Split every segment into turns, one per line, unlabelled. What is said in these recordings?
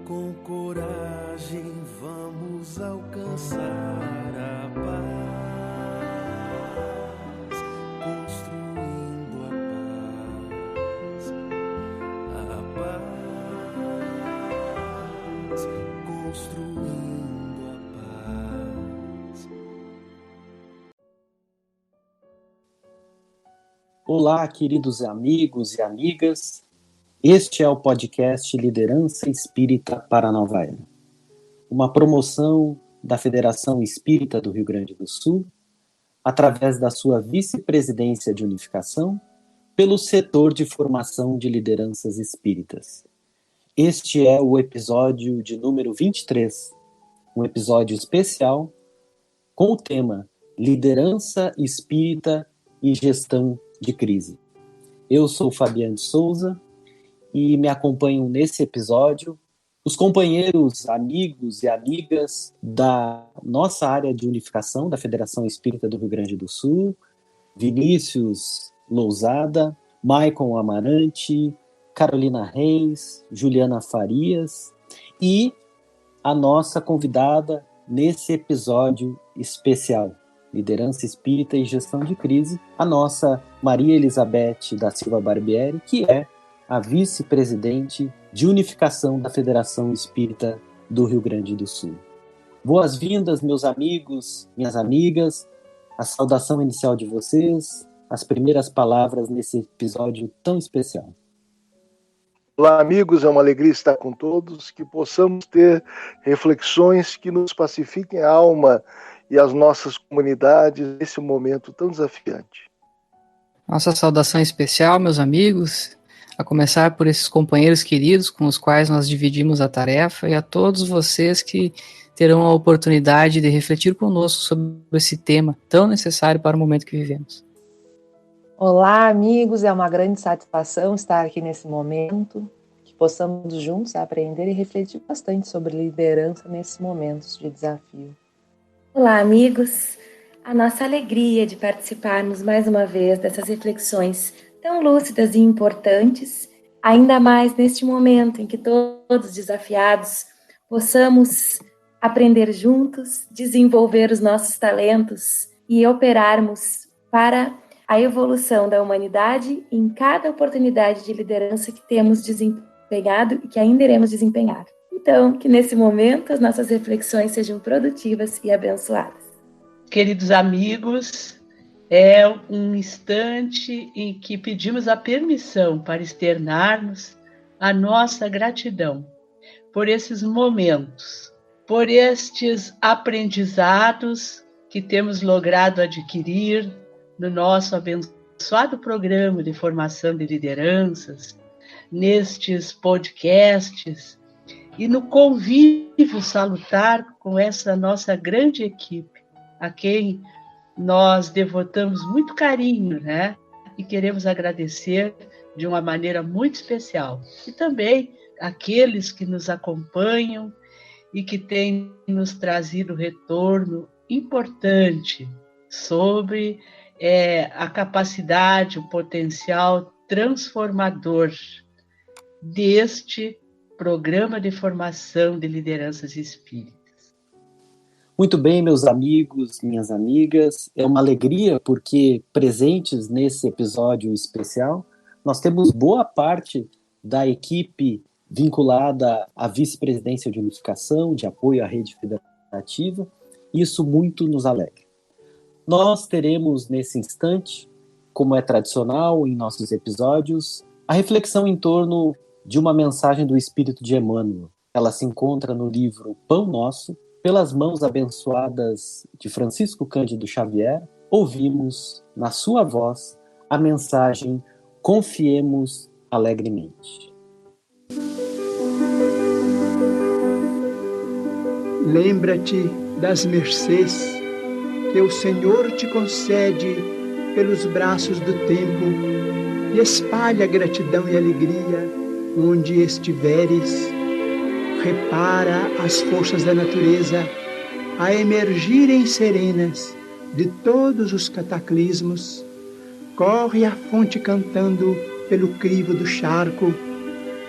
Com coragem vamos alcançar a paz, construindo a paz, construindo a paz.
Olá, queridos amigos e amigas. Este é o podcast Liderança Espírita para a Nova Era, uma promoção da Federação Espírita do Rio Grande do Sul, através da sua vice-presidência de unificação, pelo setor de formação de lideranças espíritas. Este é o episódio de número 23, um episódio especial com o tema Liderança Espírita e Gestão de Crise. Eu sou Fabiano Souza, e me acompanham nesse episódio os companheiros, amigos e amigas da nossa área de unificação da Federação Espírita do Rio Grande do Sul, Vinícius Lousada, Maicon Amarante, Carolina Reis, Juliana Farias e a nossa convidada nesse episódio especial, Liderança Espírita e Gestão de Crise, a nossa Maria Elizabeth da Silva Barbieri, que é a vice-presidente de unificação da Federação Espírita do Rio Grande do Sul. Boas-vindas, meus amigos, minhas amigas, a saudação inicial de vocês, as primeiras palavras nesse episódio tão especial.
Olá, amigos, é uma alegria estar com todos, que possamos ter reflexões que nos pacifiquem a alma e as nossas comunidades nesse momento tão desafiante.
Nossa saudação especial, meus amigos, a começar por esses companheiros queridos com os quais nós dividimos a tarefa, e a todos vocês que terão a oportunidade de refletir conosco sobre esse tema tão necessário para o momento que vivemos.
Olá, amigos, é uma grande satisfação estar aqui nesse momento, que possamos juntos aprender e refletir bastante sobre liderança nesses momentos de desafio.
Olá, amigos, a nossa alegria de participarmos mais uma vez dessas reflexões tão lúcidas e importantes, ainda mais neste momento em que todos desafiados possamos aprender juntos, desenvolver os nossos talentos e operarmos para a evolução da humanidade em cada oportunidade de liderança que temos desempenhado e que ainda iremos desempenhar. Então, que nesse momento as nossas reflexões sejam produtivas e abençoadas.
Queridos amigos, é um instante em que pedimos a permissão para externarmos a nossa gratidão por esses momentos, por estes aprendizados que temos logrado adquirir no nosso abençoado programa de formação de lideranças, nestes podcasts e no convívio salutar com essa nossa grande equipe, a quem nós devotamos muito carinho, né? E queremos agradecer de uma maneira muito especial. E também aqueles que nos acompanham e que têm nos trazido retorno importante sobre a capacidade, o potencial transformador deste programa de formação de lideranças espíritas.
Muito bem, meus amigos, minhas amigas, é uma alegria porque presentes nesse episódio especial, nós temos boa parte da equipe vinculada à vice-presidência de unificação, de apoio à rede federativa, e isso muito nos alegra. Nós teremos nesse instante, como é tradicional em nossos episódios, a reflexão em torno de uma mensagem do Espírito de Emmanuel. Ela se encontra no livro Pão Nosso. Pelas mãos abençoadas de Francisco Cândido Xavier, ouvimos, na sua voz, a mensagem Confiemos alegremente.
Lembra-te das mercês que o Senhor te concede pelos braços do tempo e espalha gratidão e alegria onde estiveres. Repara as forças da natureza a emergirem serenas de todos os cataclismos. Corre a fonte cantando pelo crivo do charco,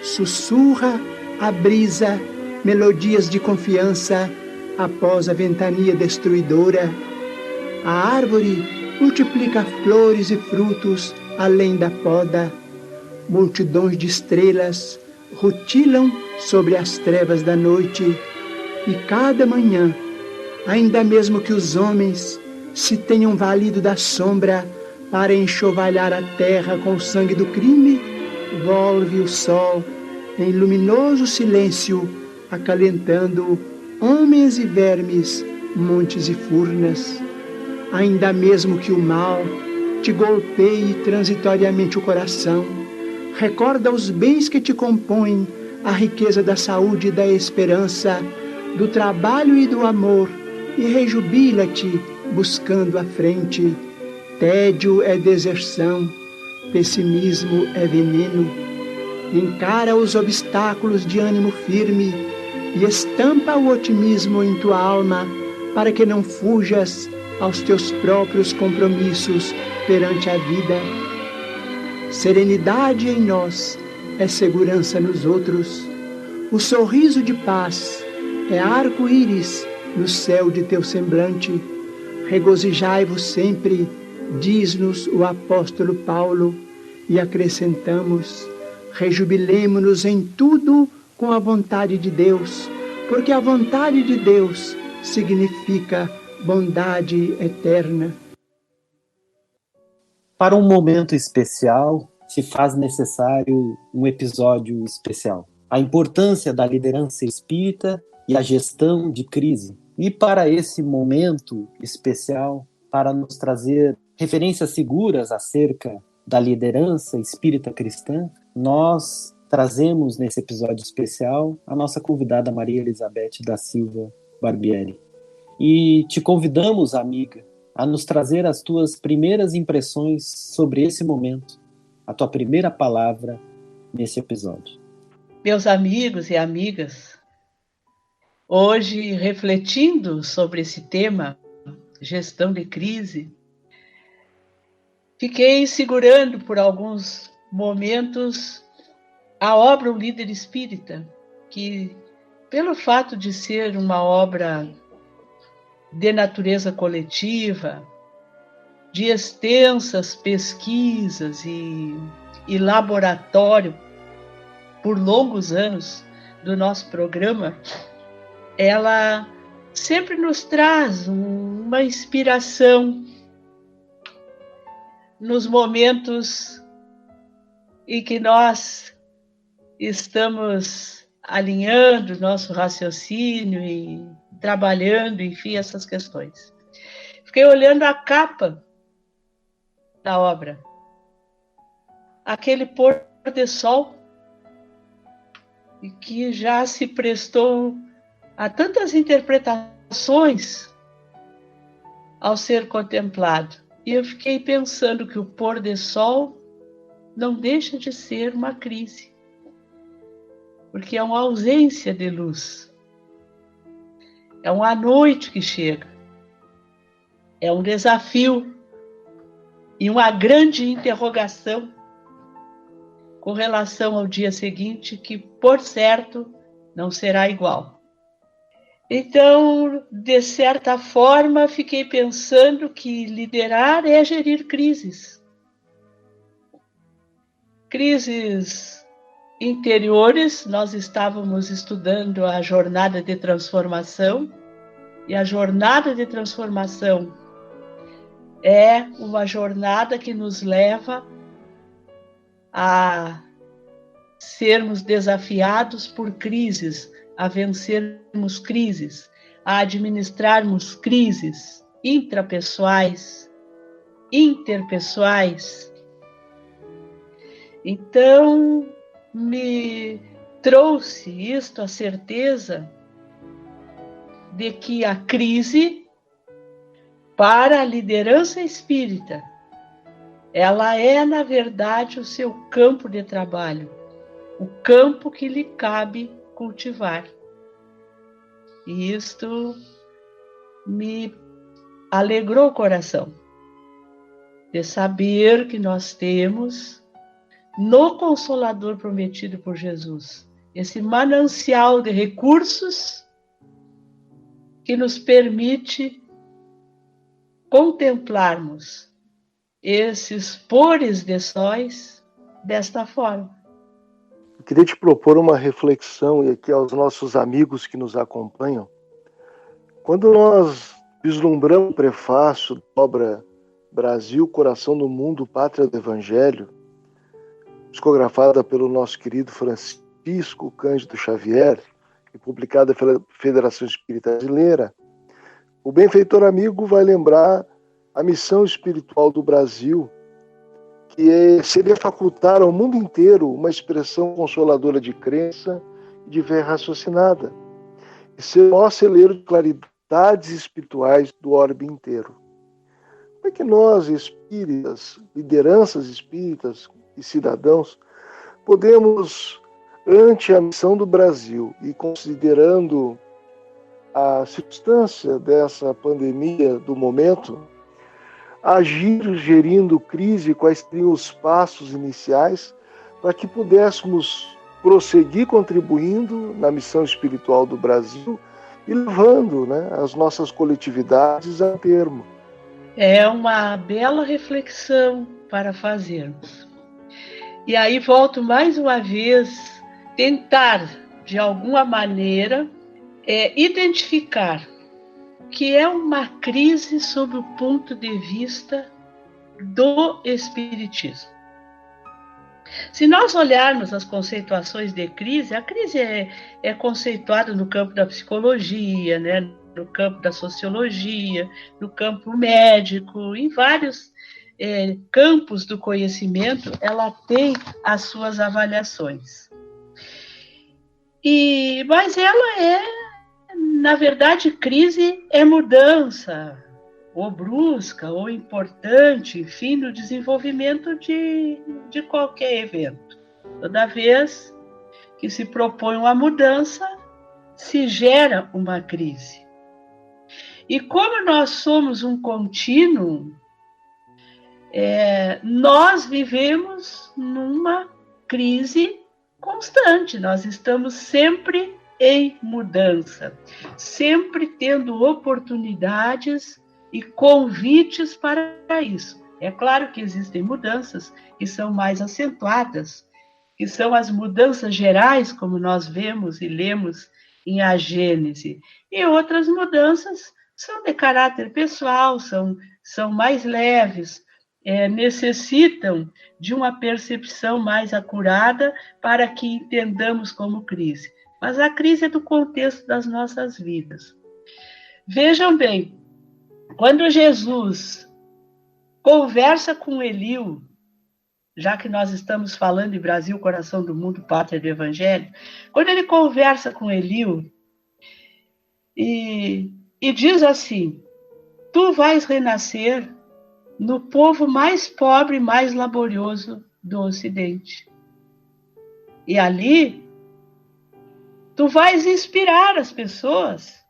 sussurra a brisa melodias de confiança após a ventania destruidora. A árvore multiplica flores e frutos além da poda. Multidões de estrelas rutilam sobre as trevas da noite. E cada manhã, ainda mesmo que os homens se tenham valido da sombra para enxovalhar a terra com o sangue do crime, volve o sol em luminoso silêncio, acalentando homens e vermes, montes e furnas. Ainda mesmo que o mal te golpeie transitoriamente o coração, recorda os bens que te compõem, a riqueza da saúde e da esperança, do trabalho e do amor, e rejubila-te buscando a frente. Tédio é deserção, pessimismo é veneno. Encara os obstáculos de ânimo firme e estampa o otimismo em tua alma, para que não fujas aos teus próprios compromissos perante a vida. Serenidade em nós é segurança nos outros. O sorriso de paz é arco-íris no céu de teu semblante. Regozijai-vos sempre, diz-nos o apóstolo Paulo, e acrescentamos: rejubilemo-nos em tudo com a vontade de Deus, porque a vontade de Deus significa bondade eterna.
Para um momento especial, se faz necessário um episódio especial. A importância da liderança espírita e a gestão de crise. E para esse momento especial, para nos trazer referências seguras acerca da liderança espírita cristã, nós trazemos nesse episódio especial a nossa convidada Maria Elizabeth da Silva Barbieri. E te convidamos, amiga, a nos trazer as tuas primeiras impressões sobre esse momento, a tua primeira palavra nesse episódio.
Meus amigos e amigas, hoje, refletindo sobre esse tema, gestão de crise, fiquei segurando por alguns momentos a obra O Líder Espírita, que, pelo fato de ser uma obra de natureza coletiva, de extensas pesquisas e laboratório por longos anos do nosso programa, ela sempre nos traz uma inspiração nos momentos em que nós estamos alinhando nosso raciocínio e trabalhando, enfim, essas questões. Fiquei olhando a capa da obra, aquele pôr de sol, e que já se prestou a tantas interpretações ao ser contemplado. E eu fiquei pensando que o pôr de sol não deixa de ser uma crise, porque é uma ausência de luz. É uma noite que chega. É um desafio e uma grande interrogação com relação ao dia seguinte, que, por certo, não será igual. Então, de certa forma, fiquei pensando que liderar é gerir crises. Crises interiores. Nós estávamos estudando a jornada de transformação, e a jornada de transformação é uma jornada que nos leva a sermos desafiados por crises, a vencermos crises, a administrarmos crises intrapessoais, interpessoais. Então, me trouxe isto, a certeza de que a crise, para a liderança espírita, ela é, na verdade, o seu campo de trabalho, o campo que lhe cabe cultivar. E isto me alegrou o coração, de saber que nós temos no Consolador prometido por Jesus esse manancial de recursos que nos permite contemplarmos esses pores de sóis desta forma.
Eu queria te propor uma reflexão, e aqui aos nossos amigos que nos acompanham. Quando nós vislumbramos o prefácio da obra Brasil, Coração do Mundo, Pátria do Evangelho, psicografada pelo nosso querido Francisco Cândido Xavier e publicada pela Federação Espírita Brasileira, o benfeitor amigo vai lembrar a missão espiritual do Brasil, que seria facultar ao mundo inteiro uma expressão consoladora de crença e de fé raciocinada, e ser o maior celeiro de claridades espirituais do orbe inteiro. Como é que nós, espíritas, lideranças espíritas e cidadãos, podemos, ante a missão do Brasil e considerando a circunstância dessa pandemia do momento, agir gerindo crise, quais seriam os passos iniciais para que pudéssemos prosseguir contribuindo na missão espiritual do Brasil e levando, né, as nossas coletividades a termo?
É uma bela reflexão para fazermos. E aí volto mais uma vez tentar, de alguma maneira, identificar que é uma crise sob o ponto de vista do Espiritismo. Se nós olharmos as conceituações de crise, a crise é conceituada no campo da psicologia, né, no campo da sociologia, no campo médico, em vários campos do conhecimento, ela tem as suas avaliações. Mas ela na verdade, crise é mudança, ou brusca, ou importante, enfim, no desenvolvimento de qualquer evento. Toda vez que se propõe uma mudança, se gera uma crise. E como nós somos um contínuo, nós vivemos numa crise constante, nós estamos sempre em mudança, sempre tendo oportunidades e convites para isso. É claro que existem mudanças que são mais acentuadas, que são as mudanças gerais, como nós vemos e lemos em A Gênese, e outras mudanças são de caráter pessoal, são mais leves, necessitam de uma percepção mais acurada para que entendamos como crise. Mas a crise é do contexto das nossas vidas. Vejam bem, quando Jesus conversa com Eliú, já que nós estamos falando em Brasil, Coração do Mundo, Pátria do Evangelho, quando ele conversa com Eliú e diz assim: tu vais renascer no povo mais pobre e mais laborioso do Ocidente. E ali tu vais inspirar as pessoas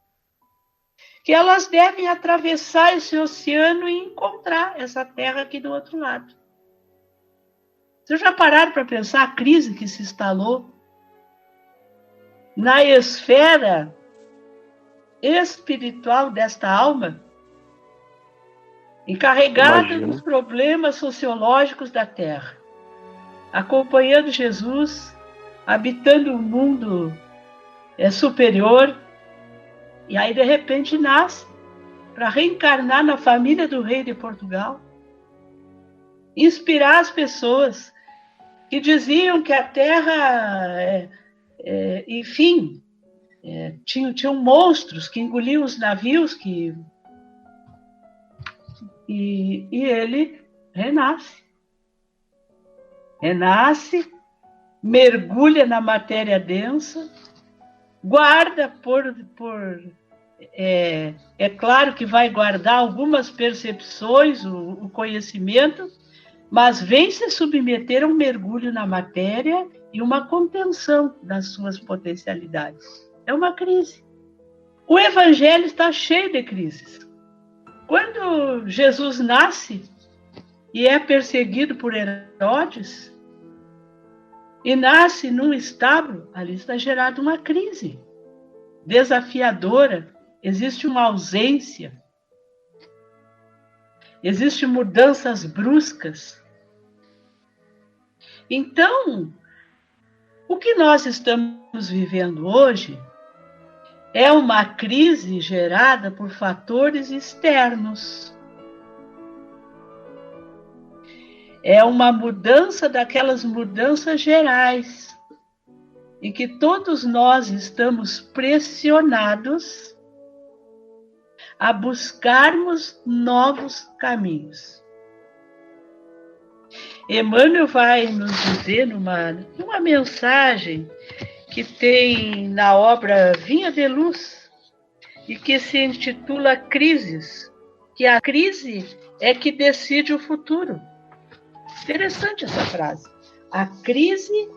que elas devem atravessar esse oceano e encontrar essa terra aqui do outro lado. Vocês já pararam para pensar a crise que se instalou na esfera espiritual desta alma, encarregada dos problemas sociológicos da Terra, acompanhando Jesus, habitando um mundo superior, e aí de repente nasce para reencarnar na família do rei de Portugal, inspirar as pessoas que diziam que a Terra, enfim, tinham monstros que engoliam os navios, e ele renasce, mergulha na matéria densa, guarda é claro que vai guardar algumas percepções, o conhecimento, mas vem se submeter a um mergulho na matéria e uma contenção das suas potencialidades. É uma crise. O Evangelho está cheio de crises. Quando Jesus nasce e é perseguido por Herodes, e nasce num estábulo, ali está gerada uma crise desafiadora, existe uma ausência, existem mudanças bruscas. Então, o que nós estamos vivendo hoje é uma crise gerada por fatores externos. É uma mudança daquelas mudanças gerais, em que todos nós estamos pressionados a buscarmos novos caminhos. Emmanuel vai nos dizer numa mensagem que tem na obra Vinha de Luz e que se intitula Crises, que a crise é que decide o futuro. Interessante essa frase. A crise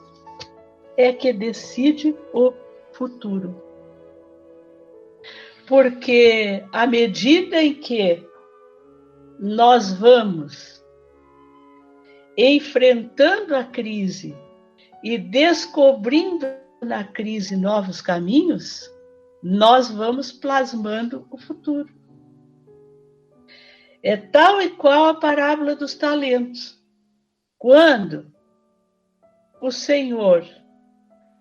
é que decide o futuro. Porque à medida em que nós vamos enfrentando a crise e descobrindo na crise novos caminhos, nós vamos plasmando o futuro. É tal e qual a parábola dos talentos. Quando o Senhor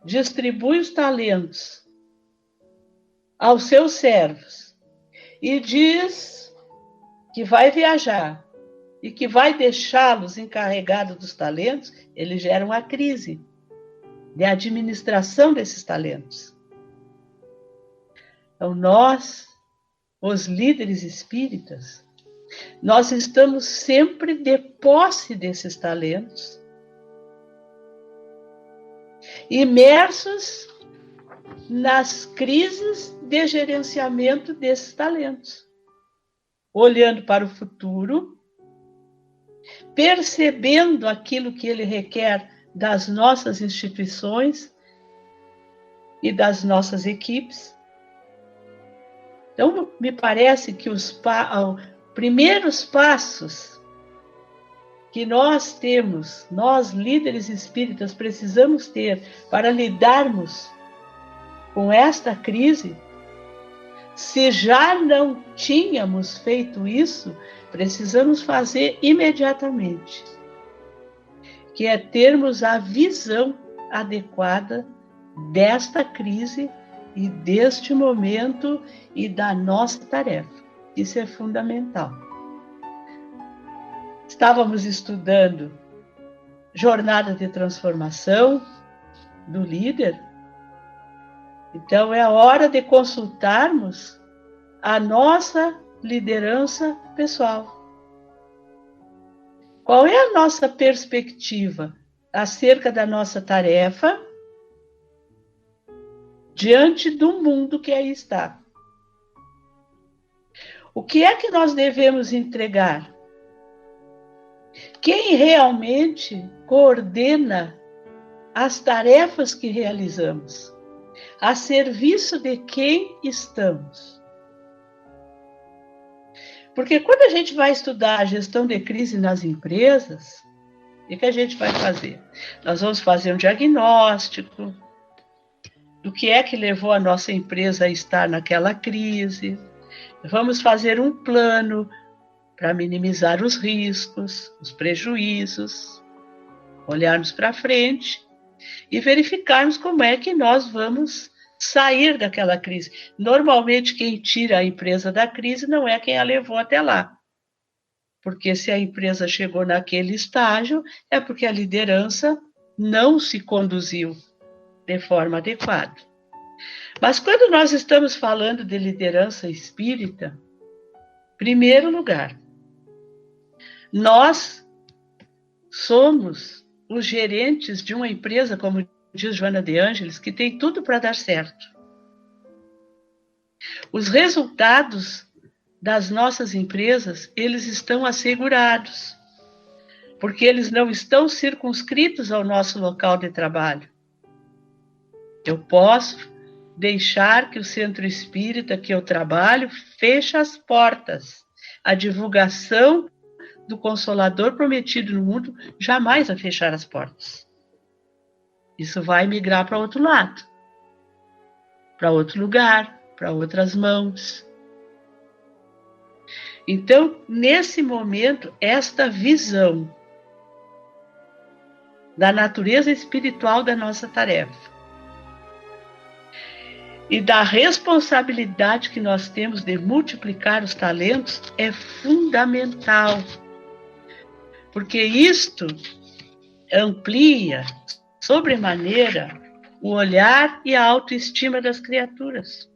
distribui os talentos aos seus servos e diz que vai viajar e que vai deixá-los encarregados dos talentos, ele gera uma crise de administração desses talentos. Então, nós, os líderes espíritas, nós estamos sempre de posse desses talentos, imersos nas crises de gerenciamento desses talentos, olhando para o futuro, percebendo aquilo que ele requer das nossas instituições e das nossas equipes. Então, me parece que os primeiros passos que nós temos, nós líderes espíritas precisamos ter para lidarmos com esta crise, se já não tínhamos feito isso, precisamos fazer imediatamente, que é termos a visão adequada desta crise e deste momento e da nossa tarefa. Isso é fundamental. Estávamos estudando Jornada de Transformação do Líder, então é a hora de consultarmos a nossa liderança pessoal. Qual é a nossa perspectiva acerca da nossa tarefa diante do mundo que aí está? O que é que nós devemos entregar? Quem realmente coordena as tarefas que realizamos? A serviço de quem estamos? Porque quando a gente vai estudar a gestão de crise nas empresas, o que a gente vai fazer? Nós vamos fazer um diagnóstico do que é que levou a nossa empresa a estar naquela crise. Vamos fazer um plano para minimizar os riscos, os prejuízos, olharmos para frente e verificarmos como é que nós vamos sair daquela crise. Normalmente, quem tira a empresa da crise não é quem a levou até lá. Porque se a empresa chegou naquele estágio, é porque a liderança não se conduziu de forma adequada. Mas quando nós estamos falando de liderança espírita, em primeiro lugar, nós somos os gerentes de uma empresa, como diz Joana de Ângeles, que tem tudo para dar certo. Os resultados das nossas empresas, eles estão assegurados, porque eles não estão circunscritos ao nosso local de trabalho. Eu posso deixar que o centro espírita que eu trabalho feche as portas. A divulgação do Consolador prometido no mundo jamais vai fechar as portas. isso vai migrar para outro lado, para outro lugar, para outras mãos. Então, nesse momento, esta visão da natureza espiritual da nossa tarefa e da responsabilidade que nós temos de multiplicar os talentos é fundamental, porque isto amplia sobremaneira o olhar e a autoestima das criaturas.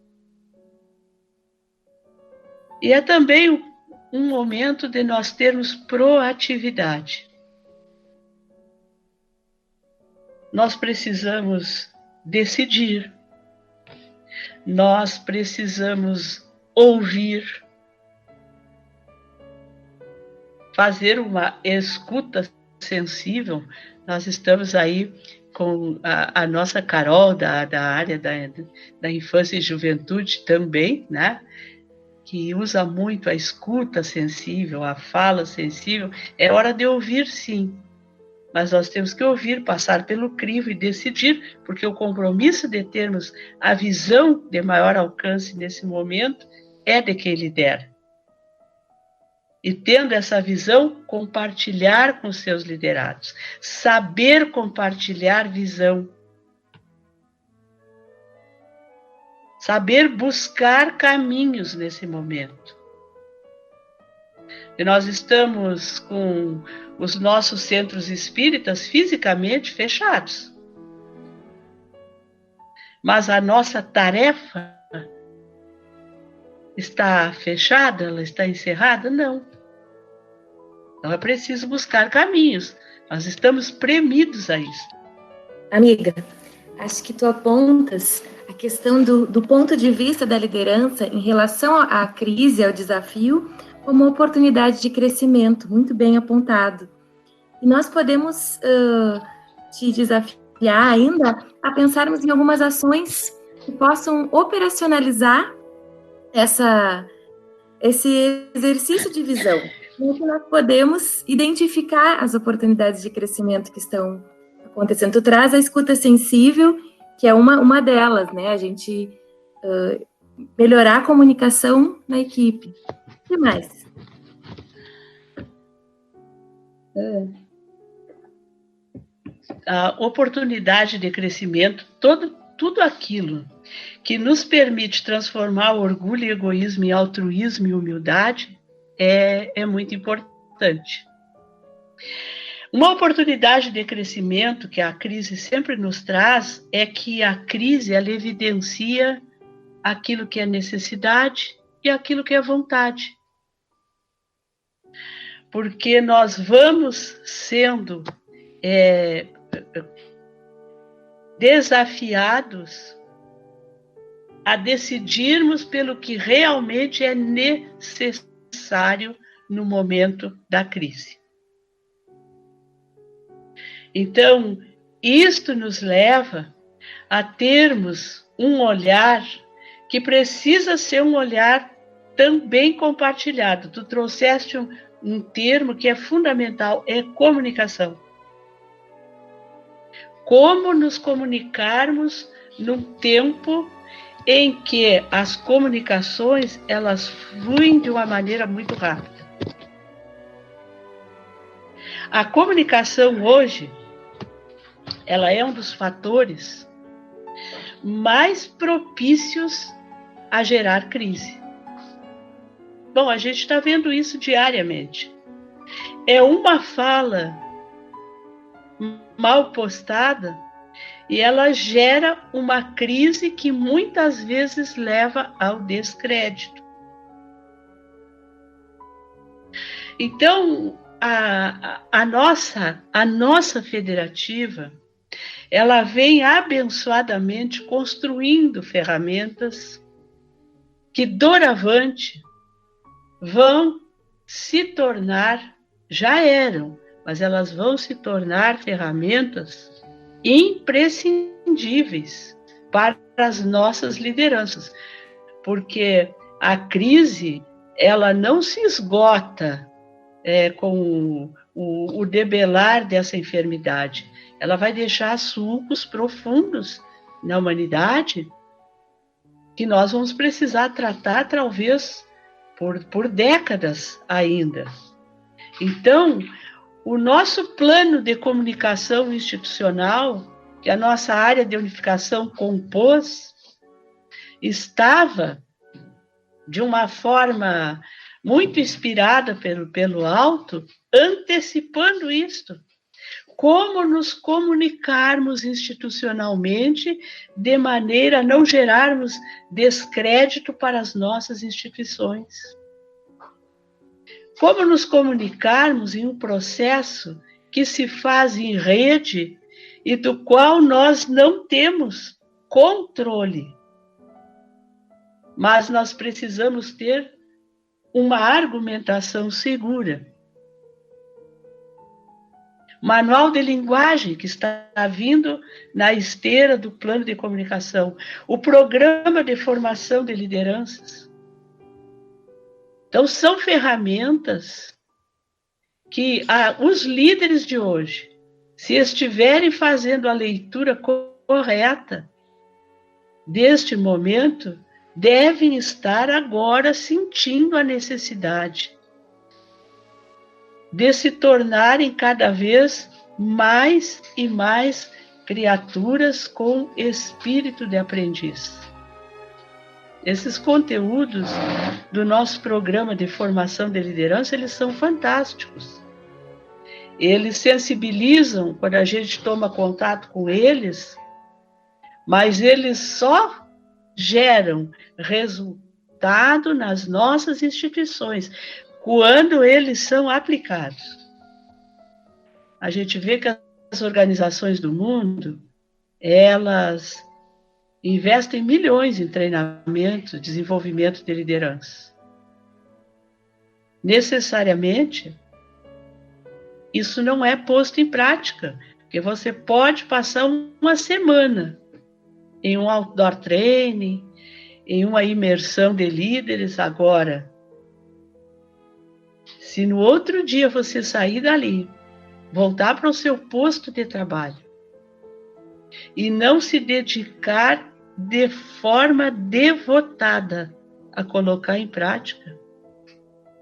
E é também um momento de nós termos proatividade. Nós precisamos decidir, nós precisamos ouvir, fazer uma escuta sensível. Nós estamos aí com a nossa Carol, da área da infância e juventude também, né? Que usa muito a escuta sensível, a fala sensível. É hora de ouvir, sim. Mas nós temos que ouvir, passar pelo crivo e decidir, porque o compromisso de termos a visão de maior alcance nesse momento é de quem lidera. E tendo essa visão, compartilhar com seus liderados. Saber compartilhar visão. Saber buscar caminhos nesse momento. E nós estamos com os nossos centros espíritas fisicamente fechados. Mas a nossa tarefa está fechada? Ela está encerrada? Não. Então é preciso buscar caminhos. Nós estamos premidos a isso.
Amiga, acho que tu apontas a questão do ponto de vista da liderança em relação à crise, ao desafio, como uma oportunidade de crescimento, muito bem apontado. E nós podemos te desafiar ainda a pensarmos em algumas ações que possam operacionalizar esse exercício de visão, em que nós podemos identificar as oportunidades de crescimento que estão acontecendo. Tu traz a escuta sensível, que é uma delas, né? A gente melhorar a comunicação na equipe. O que mais?
A oportunidade de crescimento, tudo aquilo que nos permite transformar o orgulho e egoísmo em altruísmo e humildade é muito importante. Uma oportunidade de crescimento que a crise sempre nos traz é que a crise, ela evidencia aquilo que é necessidade e aquilo que é vontade. Porque nós vamos sendo desafiados a decidirmos pelo que realmente é necessário no momento da crise. Então, isto nos leva a termos um olhar que precisa ser um olhar também compartilhado. Tu trouxeste um termo que é fundamental, é comunicação. Como nos comunicarmos num tempo em que as comunicações, elas fluem de uma maneira muito rápida. A comunicação hoje, ela é um dos fatores mais propícios a gerar crise. Bom, a gente está vendo isso diariamente. É uma fala mal postada e ela gera uma crise que muitas vezes leva ao descrédito. Então, a nossa federativa, ela vem abençoadamente construindo ferramentas que, doravante, vão se tornar, já eram, mas elas vão se tornar ferramentas imprescindíveis para as nossas lideranças, porque a crise, ela não se esgota com o debelar dessa enfermidade. Ela vai deixar sulcos profundos na humanidade que nós vamos precisar tratar, talvez, por décadas ainda. Então, o nosso plano de comunicação institucional, que a nossa área de unificação compôs, estava, de uma forma muito inspirada pelo alto, antecipando isto. Como nos comunicarmos institucionalmente de maneira a não gerarmos descrédito para as nossas instituições. Como nos comunicarmos em um processo que se faz em rede e do qual nós não temos controle. Mas nós precisamos ter uma argumentação segura. Manual de linguagem que está vindo na esteira do plano de comunicação. O programa de formação de lideranças. Então, são ferramentas que os líderes de hoje, se estiverem fazendo a leitura correta deste momento, devem estar agora sentindo a necessidade de se tornarem cada vez mais e mais criaturas com espírito de aprendiz. Esses conteúdos do nosso programa de formação de liderança, eles são fantásticos. Eles sensibilizam quando a gente toma contato com eles, mas eles só geram resultado nas nossas instituições quando eles são aplicados. A gente vê que as organizações do mundo, elas investem milhões em treinamento, desenvolvimento de liderança. Necessariamente, isso não é posto em prática, porque você pode passar uma semana em um outdoor training, em uma imersão de líderes agora. Se no outro dia você sair dali, voltar para o seu posto de trabalho e não se dedicar de forma devotada a colocar em prática,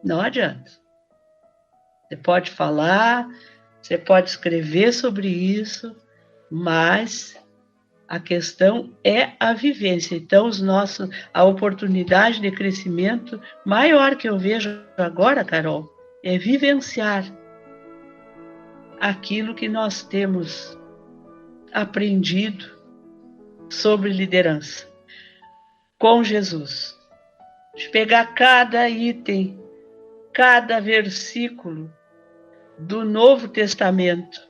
não adianta. Você pode falar, você pode escrever sobre isso, mas a questão é a vivência. Então, a oportunidade de crescimento maior que eu vejo agora, Carol, é vivenciar aquilo que nós temos aprendido sobre liderança com Jesus. De pegar cada item, cada versículo do Novo Testamento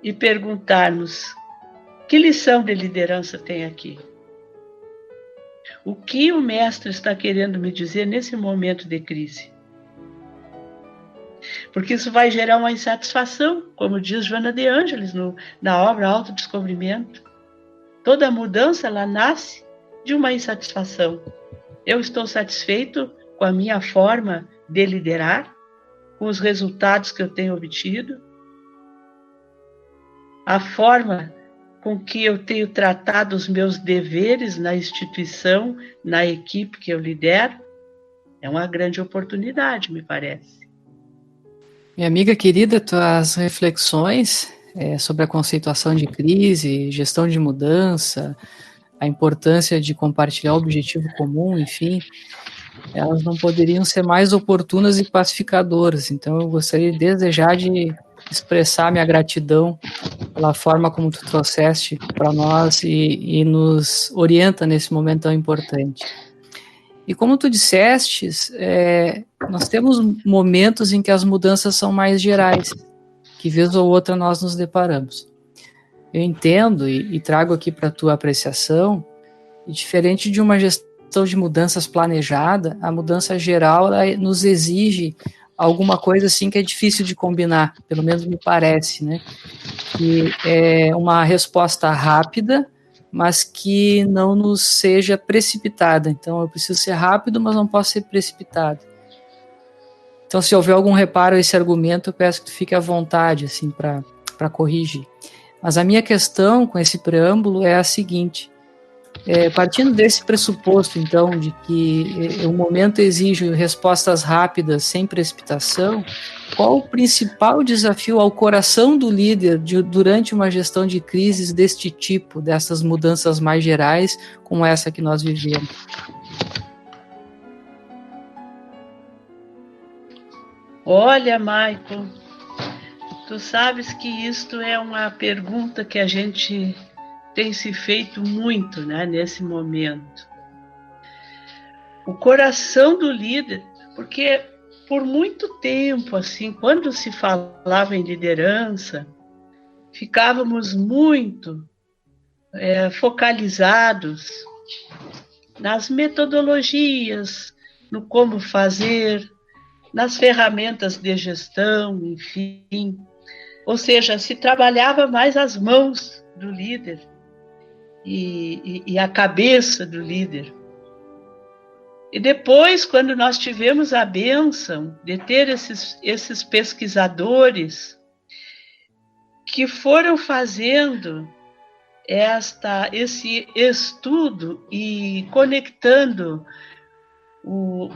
e perguntarmos: que lição de liderança tem aqui? O que o mestre está querendo me dizer nesse momento de crise? Porque isso vai gerar uma insatisfação, como diz Joana de Ângeles na obra Autodescobrimento. Toda mudança, ela nasce de uma insatisfação. Eu estou satisfeito com a minha forma de liderar, com os resultados que eu tenho obtido, a forma com que eu tenho tratado os meus deveres na instituição, na equipe que eu lidero, é uma grande oportunidade, me parece.
Minha amiga querida, tuas reflexões sobre a conceituação de crise, gestão de mudança, a importância de compartilhar o objetivo comum, enfim, elas não poderiam ser mais oportunas e pacificadoras. Então, eu gostaria desde já de expressar minha gratidão pela forma como tu trouxeste para nós e nos orienta nesse momento tão importante. E como tu disseste, nós temos momentos em que as mudanças são mais gerais, que vez ou outra nós nos deparamos. Eu entendo e trago aqui para a tua apreciação, e diferente de uma gestão de mudanças planejada, a mudança geral ela nos exige alguma coisa assim que é difícil de combinar, pelo menos me parece, né? Que é uma resposta rápida, mas que não nos seja precipitada. Então, eu preciso ser rápido, mas não posso ser precipitado. Então, se houver algum reparo a esse argumento, eu peço que tu fique à vontade, assim, para corrigir. Mas a minha questão com esse preâmbulo é a seguinte: partindo desse pressuposto, então, de que o momento exige respostas rápidas, sem precipitação, qual o principal desafio ao coração do líder durante uma gestão de crises deste tipo, dessas mudanças mais gerais, como essa que nós vivemos?
Olha, Michael, tu sabes que isto é uma pergunta que a gente tem se feito muito, né, nesse momento. O coração do líder, porque por muito tempo, assim, quando se falava em liderança, ficávamos muito focalizados nas metodologias, no como fazer, nas ferramentas de gestão, enfim. Ou seja, se trabalhava mais as mãos do líder e a cabeça do líder. E depois, quando nós tivemos a bênção de ter esses pesquisadores que foram fazendo esse estudo e conectando o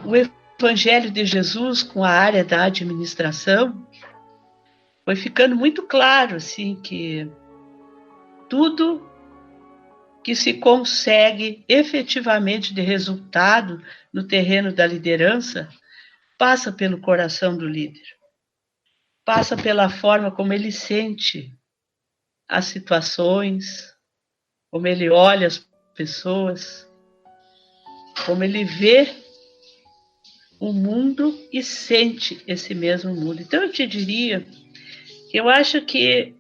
Evangelho de Jesus com a área da administração, foi ficando muito claro assim, que tudo que se consegue efetivamente de resultado no terreno da liderança passa pelo coração do líder, passa pela forma como ele sente as situações, como ele olha as pessoas, como ele vê o mundo e sente esse mesmo mundo. Então eu te diria que eu acho que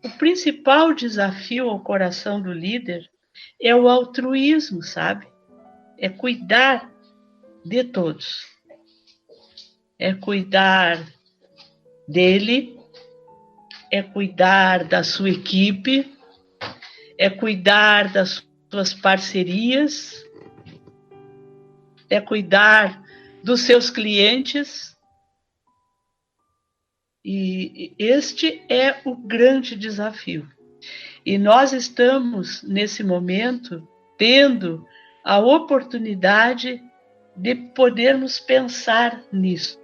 o principal desafio ao coração do líder é o altruísmo, sabe? É cuidar de todos. É cuidar dele, é cuidar da sua equipe, é cuidar das suas parcerias, é cuidar dos seus clientes. E este é o grande desafio. E nós estamos, nesse momento, tendo a oportunidade de podermos pensar nisso.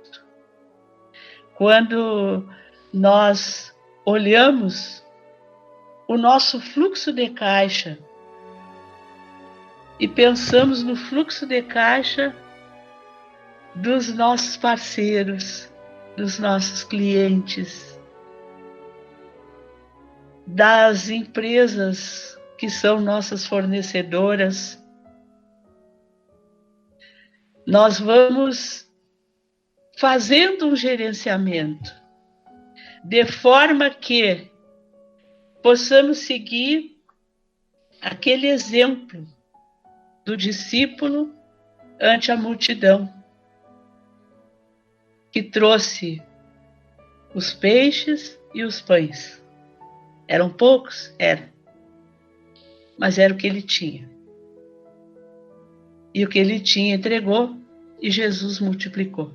Quando nós olhamos o nosso fluxo de caixa e pensamos no fluxo de caixa dos nossos parceiros, dos nossos clientes, das empresas que são nossas fornecedoras, nós vamos fazendo um gerenciamento de forma que possamos seguir aquele exemplo do discípulo ante a multidão, que trouxe os peixes e os pães. Eram poucos? Eram. Mas era o que ele tinha. E o que ele tinha entregou e Jesus multiplicou.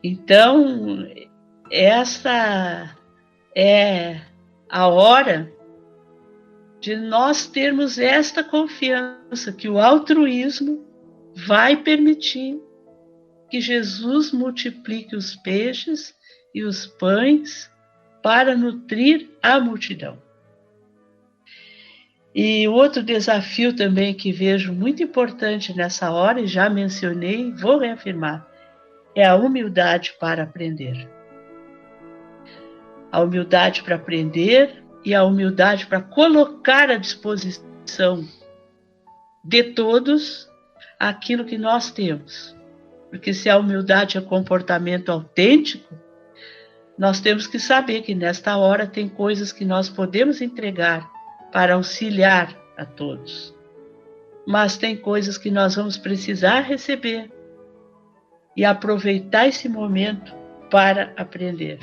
Então, essa é a hora de nós termos esta confiança que o altruísmo vai permitir que Jesus multiplique os peixes e os pães para nutrir a multidão. E outro desafio também que vejo muito importante nessa hora, e já mencionei, vou reafirmar, é a humildade para aprender. A humildade para aprender e a humildade para colocar à disposição de todos aquilo que nós temos. Porque se a humildade é comportamento autêntico, nós temos que saber que nesta hora tem coisas que nós podemos entregar para auxiliar a todos. Mas tem coisas que nós vamos precisar receber e aproveitar esse momento para aprender.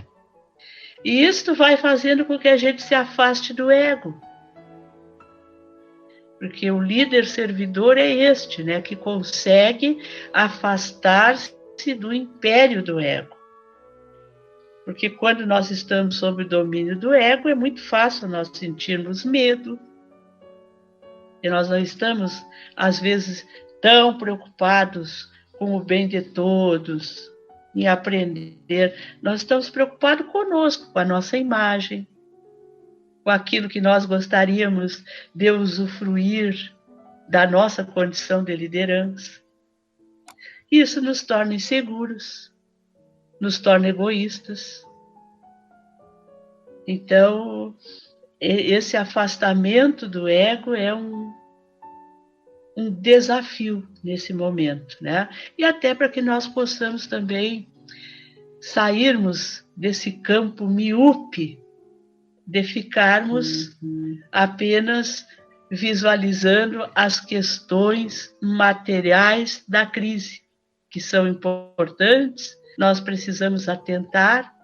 E isto vai fazendo com que a gente se afaste do ego. Porque o líder servidor é este, né, que consegue afastar-se do império do ego. Porque quando nós estamos sob o domínio do ego, é muito fácil nós sentirmos medo. E nós não estamos, às vezes, tão preocupados com o bem de todos, em aprender. Nós estamos preocupados conosco, com a nossa imagem, com aquilo que nós gostaríamos de usufruir da nossa condição de liderança. Isso nos torna inseguros, nos torna egoístas. Então, esse afastamento do ego é um desafio nesse momento, né? E até para que nós possamos também sairmos desse campo míope de ficarmos apenas visualizando as questões materiais da crise, que são importantes, nós precisamos atentar,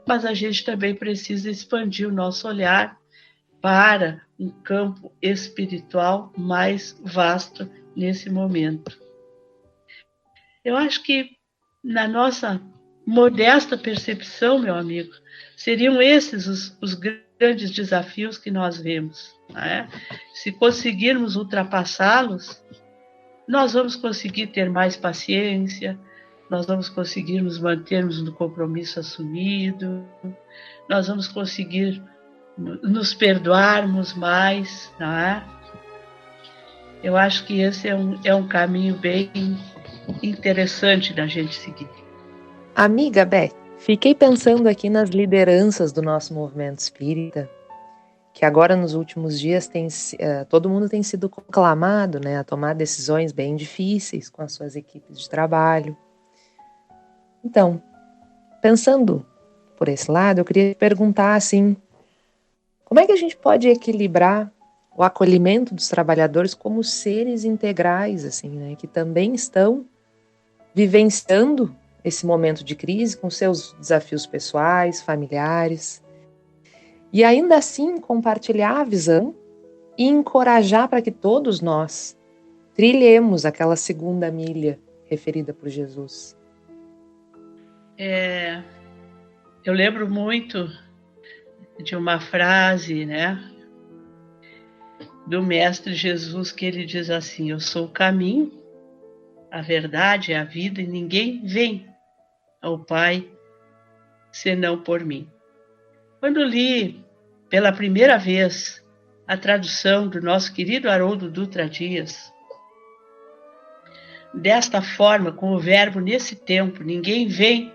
mas a gente também precisa expandir o nosso olhar para um campo espiritual mais vasto nesse momento. Eu acho que, na nossa modesta percepção, meu amigo, seriam esses os grandes desafios que nós vemos. Né? Se conseguirmos ultrapassá-los, nós vamos conseguir ter mais paciência, nós vamos conseguir nos mantermos no compromisso assumido, nós vamos conseguir nos perdoarmos mais, não é? Eu acho que esse é um caminho bem interessante da gente seguir.
Amiga Beth, fiquei pensando aqui nas lideranças do nosso movimento espírita, que agora nos últimos dias todo mundo tem sido conclamado, né, a tomar decisões bem difíceis com as suas equipes de trabalho. Então, pensando por esse lado, eu queria perguntar assim, como é que a gente pode equilibrar o acolhimento dos trabalhadores como seres integrais, assim, né, que também estão vivenciando esse momento de crise com seus desafios pessoais, familiares, e ainda assim compartilhar a visão e encorajar para que todos nós trilhemos aquela segunda milha referida por Jesus.
Eu lembro muito de uma frase, né, do Mestre Jesus, que ele diz assim: eu sou o caminho, a verdade, a vida, e ninguém vem ao Pai senão por mim. Quando li pela primeira vez a tradução do nosso querido Haroldo Dutra Dias, desta forma, com o verbo nesse tempo, ninguém vem,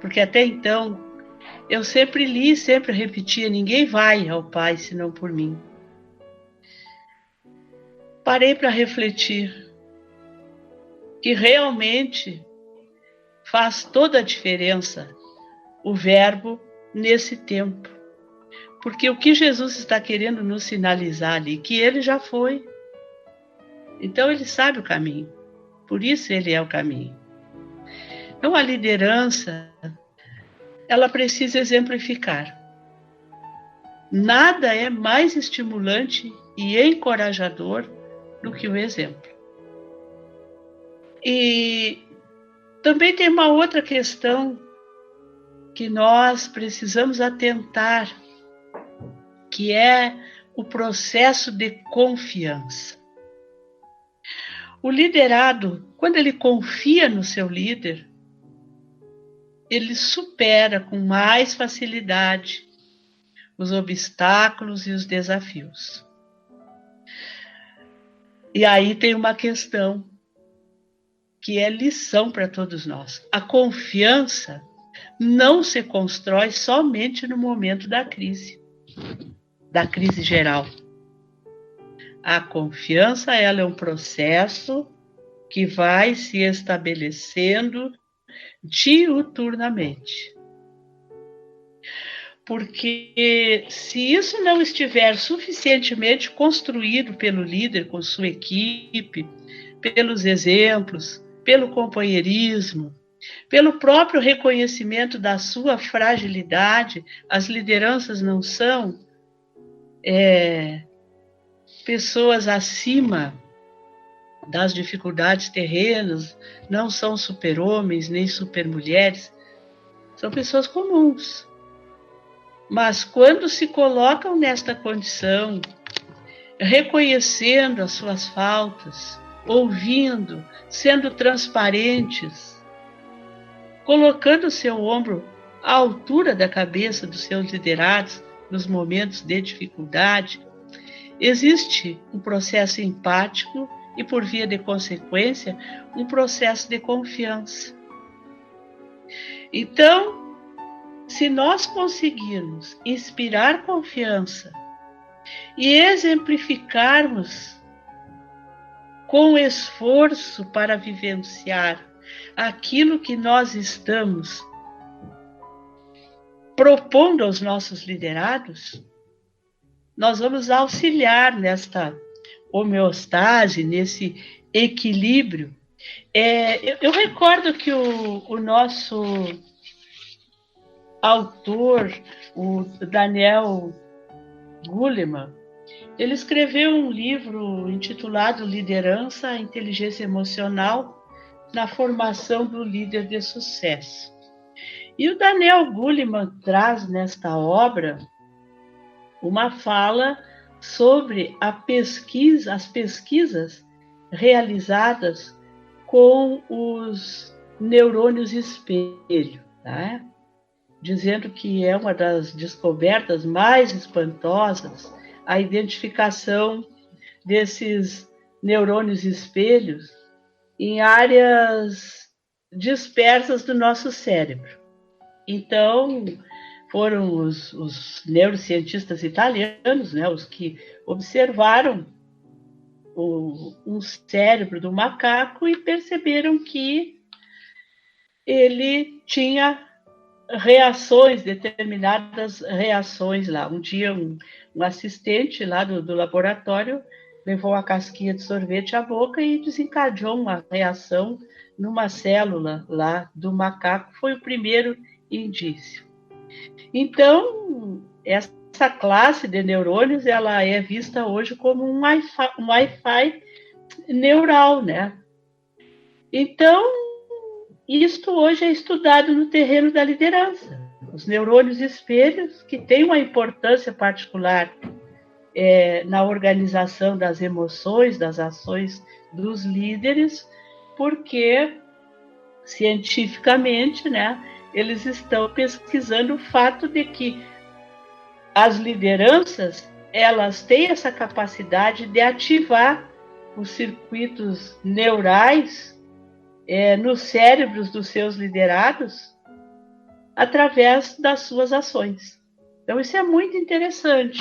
porque até então eu sempre li, sempre repetia, ninguém vai ao Pai senão por mim. Parei para refletir que realmente faz toda a diferença o verbo nesse tempo. Porque o que Jesus está querendo nos sinalizar ali, que ele já foi. Então ele sabe o caminho. Por isso ele é o caminho. Então a liderança, ela precisa exemplificar. Nada é mais estimulante e encorajador do que o exemplo. E também tem uma outra questão que nós precisamos atentar, que é o processo de confiança. O liderado, quando ele confia no seu líder, ele supera com mais facilidade os obstáculos e os desafios. E aí tem uma questão que é lição para todos nós. A confiança não se constrói somente no momento da crise geral. A confiança, ela é um processo que vai se estabelecendo diuturnamente. Porque se isso não estiver suficientemente construído pelo líder com sua equipe, pelos exemplos, pelo companheirismo, pelo próprio reconhecimento da sua fragilidade, as lideranças não são pessoas acima das dificuldades terrenas, não são super-homens nem super-mulheres, são pessoas comuns. Mas quando se colocam nesta condição, reconhecendo as suas faltas, ouvindo, sendo transparentes, colocando o seu ombro à altura da cabeça dos seus liderados nos momentos de dificuldade, existe um processo empático e, por via de consequência, um processo de confiança. Então, se nós conseguirmos inspirar confiança e exemplificarmos com esforço para vivenciar aquilo que nós estamos propondo aos nossos liderados, nós vamos auxiliar nesta homeostase, nesse equilíbrio. Eu recordo que o nosso autor, o Daniel Goleman, ele escreveu um livro intitulado Liderança, Inteligência Emocional na Formação do Líder de Sucesso. E o Daniel Goleman traz nesta obra uma fala sobre as pesquisas realizadas com os neurônios espelho, tá? Dizendo que é uma das descobertas mais espantosas a identificação desses neurônios espelhos em áreas dispersas do nosso cérebro. Então, foram os neurocientistas italianos, né, os que observaram um cérebro do macaco e perceberam que ele tinha determinadas reações lá. Um dia, um assistente lá do laboratório levou a casquinha de sorvete à boca e desencadeou uma reação numa célula lá do macaco. Foi o primeiro indício. Então, essa classe de neurônios, ela é vista hoje como um Wi-Fi neural, né? Então, isto hoje é estudado no terreno da liderança. Os neurônios espelhos, que têm uma importância particular na organização das emoções, das ações dos líderes, porque, cientificamente, né, eles estão pesquisando o fato de que as lideranças, elas têm essa capacidade de ativar os circuitos neurais nos cérebros dos seus liderados através das suas ações. Então, isso é muito interessante.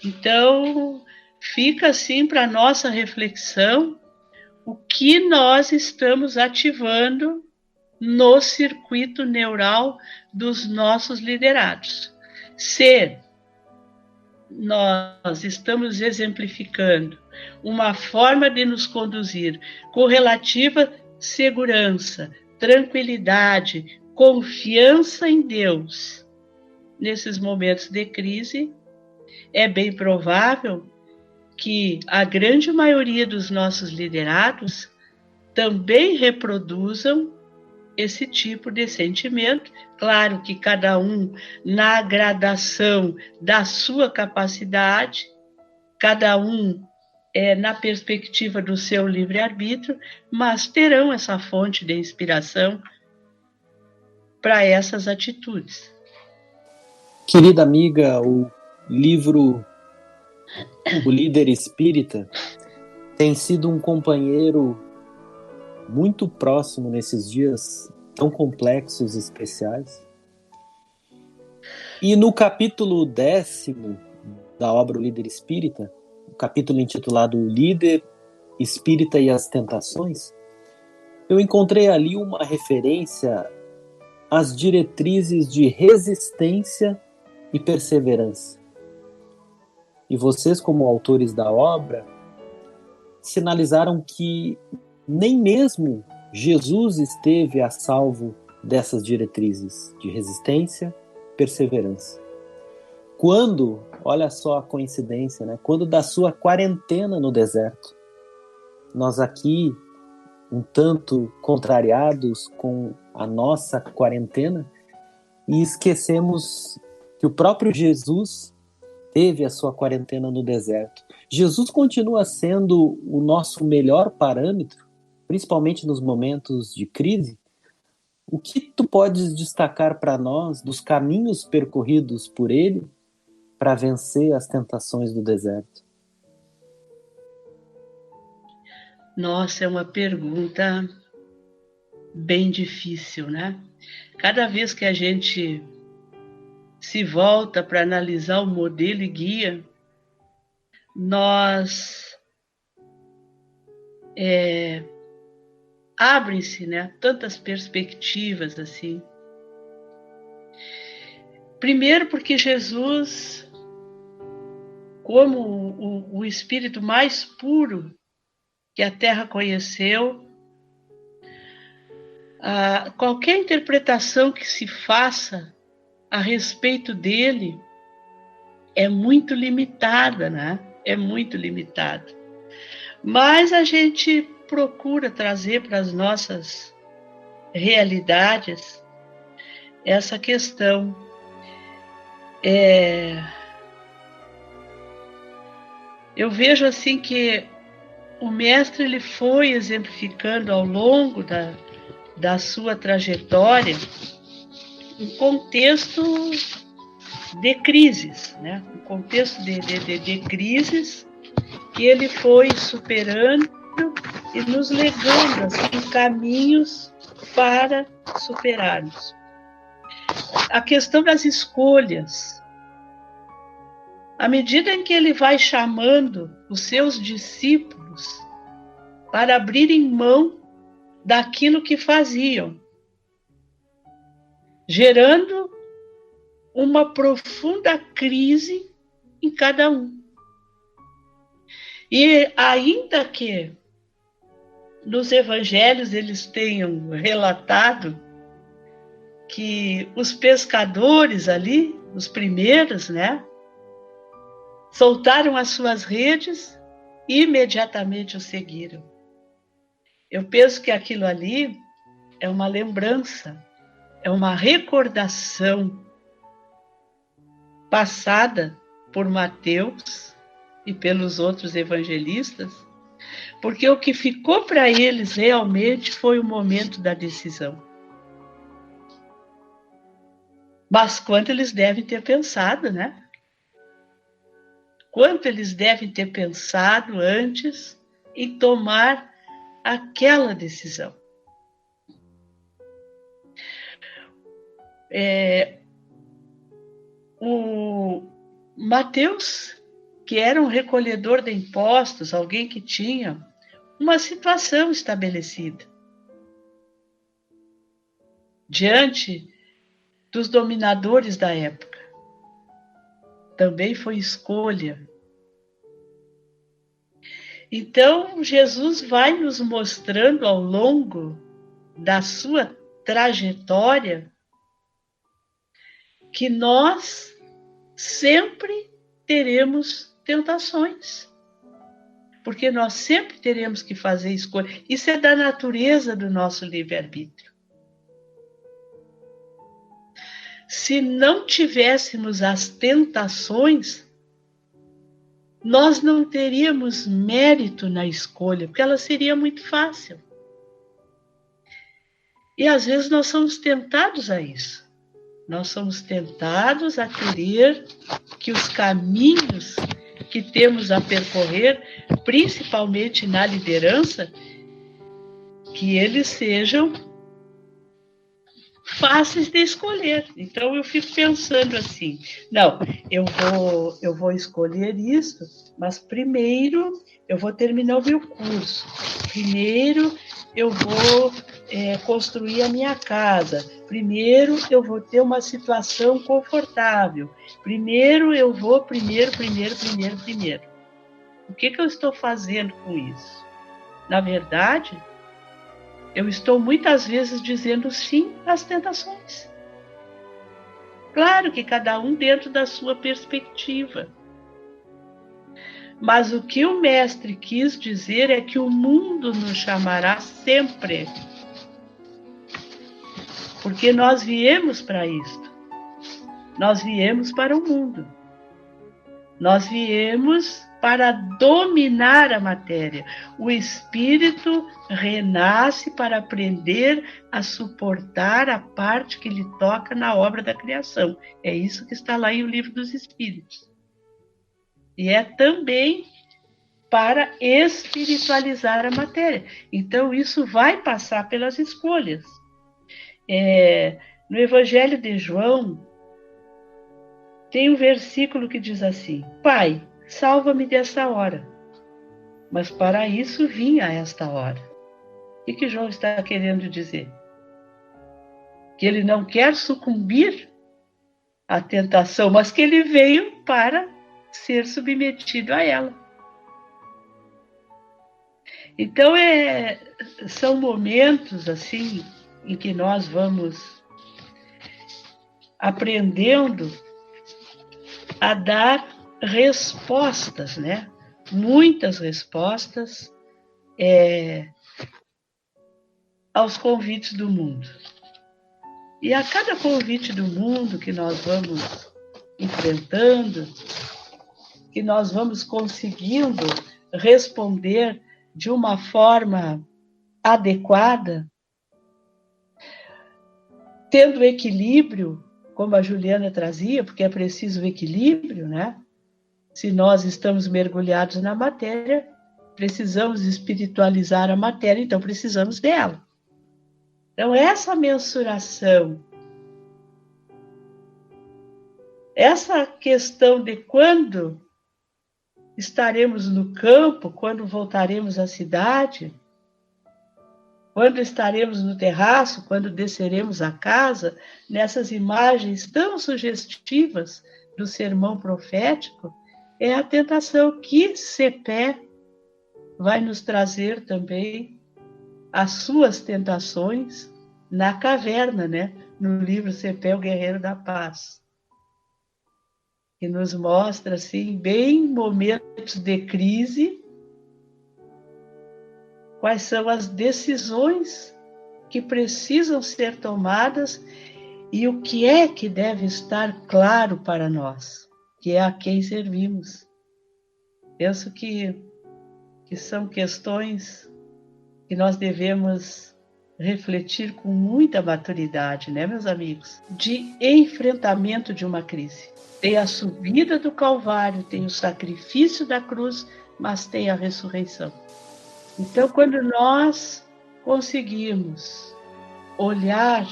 Então, fica assim para a nossa reflexão o que nós estamos ativando no circuito neural dos nossos liderados. Se nós estamos exemplificando uma forma de nos conduzir com relativa segurança, tranquilidade, confiança em Deus, nesses momentos de crise, é bem provável que a grande maioria dos nossos liderados também reproduzam esse tipo de sentimento. Claro que cada um na gradação da sua capacidade, cada um na perspectiva do seu livre-arbítrio, mas terão essa fonte de inspiração para essas atitudes.
Querida amiga, o livro O Líder Espírita tem sido um companheiro muito próximo nesses dias tão complexos e especiais. E no capítulo 10º da obra O Líder Espírita, o capítulo intitulado O Líder Espírita e as Tentações, eu encontrei ali uma referência às diretrizes de resistência e perseverança. E vocês, como autores da obra, sinalizaram que nem mesmo Jesus esteve a salvo dessas diretrizes de resistência e perseverança. Quando, olha só a coincidência, né? Quando da sua quarentena no deserto, nós aqui, um tanto contrariados com a nossa quarentena, e esquecemos que o próprio Jesus teve a sua quarentena no deserto. Jesus continua sendo o nosso melhor parâmetro, principalmente nos momentos de crise. O que tu podes destacar para nós dos caminhos percorridos por ele para vencer as tentações do deserto?
Nossa, é uma pergunta bem difícil, né? Cada vez que a gente se volta para analisar o modelo e guia, nós abrem-se, né, tantas perspectivas assim. Primeiro porque Jesus, como o espírito mais puro que a Terra conheceu, qualquer interpretação que se faça a respeito dele é muito limitada, né? É muito limitada. Mas a gente procura trazer para as nossas realidades essa questão. Eu vejo assim que o mestre ele foi exemplificando ao longo da sua trajetória um contexto de crises, né? Um contexto de crises que ele foi superando e nos legando assim, caminhos para superarmos. A questão das escolhas. À medida em que ele vai chamando os seus discípulos para abrirem mão daquilo que faziam, gerando uma profunda crise em cada um. E ainda que nos evangelhos eles tenham relatado que os pescadores ali, os primeiros, né, soltaram as suas redes e imediatamente o seguiram. Eu penso que aquilo ali é uma lembrança, é uma recordação passada por Mateus e pelos outros evangelistas, porque o que ficou para eles realmente foi o momento da decisão. Mas quanto eles devem ter pensado, né? Quanto eles devem ter pensado antes em tomar aquela decisão. O Mateus, que era um recolhedor de impostos, alguém que tinha uma situação estabelecida, diante dos dominadores da época, também foi escolha. Então, Jesus vai nos mostrando ao longo da sua trajetória que nós sempre teremos tentações, porque nós sempre teremos que fazer escolha. Isso é da natureza do nosso livre-arbítrio. Se não tivéssemos as tentações, nós não teríamos mérito na escolha, porque ela seria muito fácil. E às vezes nós somos tentados a isso. Nós somos tentados a querer que os caminhos que temos a percorrer, principalmente na liderança, que eles sejam fáceis de escolher. Então eu fico pensando assim, não, eu vou escolher isso, mas primeiro eu vou terminar o meu curso, primeiro eu vou construir a minha casa, primeiro eu vou ter uma situação confortável, primeiro eu vou, primeiro. O que eu estou fazendo com isso? Na verdade, eu estou muitas vezes dizendo sim às tentações. Claro que cada um dentro da sua perspectiva. Mas o que o mestre quis dizer é que o mundo nos chamará sempre. Porque nós viemos para isto. Nós viemos para o mundo. Nós viemos para dominar a matéria. O espírito renasce para aprender a suportar a parte que lhe toca na obra da criação. É isso que está lá em O Livro dos Espíritos. E é também para espiritualizar a matéria. Então, isso vai passar pelas escolhas. No Evangelho de João, tem um versículo que diz assim: Pai, salva-me dessa hora. Mas para isso vim a esta hora. O que João está querendo dizer? Que ele não quer sucumbir à tentação, mas que ele veio para ser submetido a ela. Então, são momentos assim em que nós vamos aprendendo a dar respostas, né? Muitas respostas aos convites do mundo. E a cada convite do mundo que nós vamos enfrentando, que nós vamos conseguindo responder de uma forma adequada, tendo equilíbrio, como a Juliana trazia, porque é preciso equilíbrio, né? Se nós estamos mergulhados na matéria, precisamos espiritualizar a matéria, então precisamos dela. Então, essa mensuração, essa questão de quando estaremos no campo, quando voltaremos à cidade, quando estaremos no terraço, quando desceremos a casa, nessas imagens tão sugestivas do sermão profético, é a tentação que Cepé vai nos trazer também as suas tentações na caverna, né? No livro Cepé, o Guerreiro da Paz, que nos mostra, assim, bem momentos de crise, quais são as decisões que precisam ser tomadas e o que é que deve estar claro para nós, que é a quem servimos. Penso que são questões que nós devemos refletir com muita maturidade, né, meus amigos? De enfrentamento de uma crise. Tem a subida do Calvário, tem o sacrifício da cruz, mas tem a ressurreição. Então, quando nós conseguimos olhar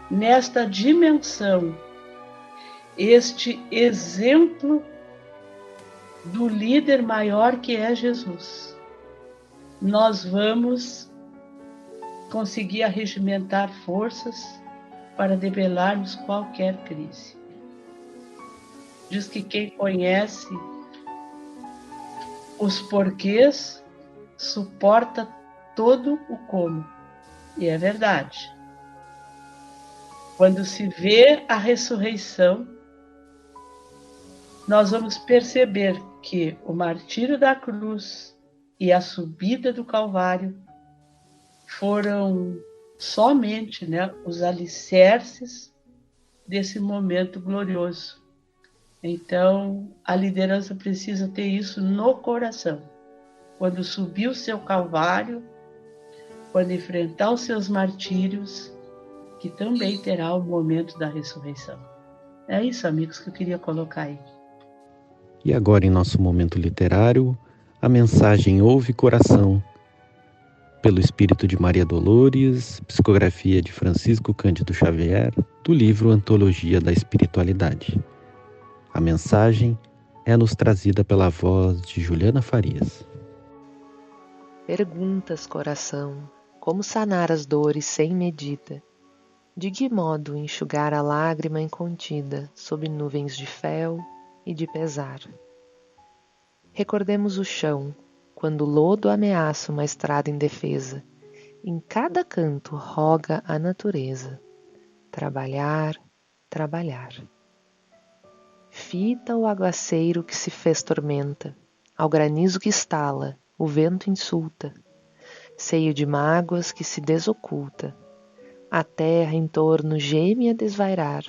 nesta dimensão, este exemplo do líder maior que é Jesus, nós vamos conseguir arregimentar forças para debelarmos qualquer crise. Diz que quem conhece os porquês suporta todo o como. E é verdade. Quando se vê a ressurreição, nós vamos perceber que o martírio da cruz e a subida do Calvário foram somente, né, os alicerces desse momento glorioso. Então, a liderança precisa ter isso no coração. Quando subir o seu Calvário, quando enfrentar os seus martírios, que também terá o momento da ressurreição. É isso, amigos, que eu queria colocar aí.
E agora, em nosso momento literário, a mensagem Ouve Coração, pelo Espírito de Maria Dolores, psicografia de Francisco Cândido Xavier, do livro Antologia da Espiritualidade. A mensagem é nos trazida pela voz de Juliana Farias.
Perguntas, coração, como sanar as dores sem medida? De que modo enxugar a lágrima incontida sob nuvens de fel e de pesar? Recordemos o chão, quando o lodo ameaça uma estrada indefesa. Em cada canto roga a natureza. Trabalhar, trabalhar. Fita o aguaceiro que se fez tormenta. ao granizo que estala, o vento insulta, seio de mágoas que se desoculta. A terra em torno geme a desvairar,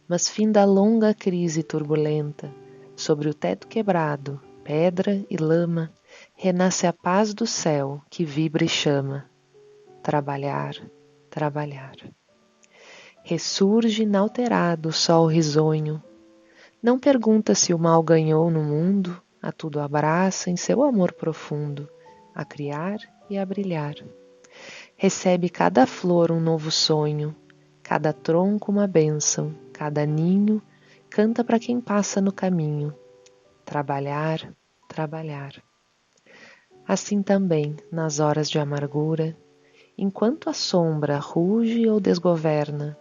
mas finda a longa crise turbulenta. Sobre o teto quebrado, pedra e lama, renasce a paz do céu que vibra e chama. Trabalhar, trabalhar. Ressurge inalterado o sol risonho. Não pergunta se o mal ganhou no mundo, a tudo abraça em seu amor profundo, a criar e a brilhar. Recebe cada flor um novo sonho, cada tronco uma bênção, cada ninho canta para quem passa no caminho. Trabalhar, trabalhar. Assim também, nas horas de amargura, enquanto a sombra ruge ou desgoverna,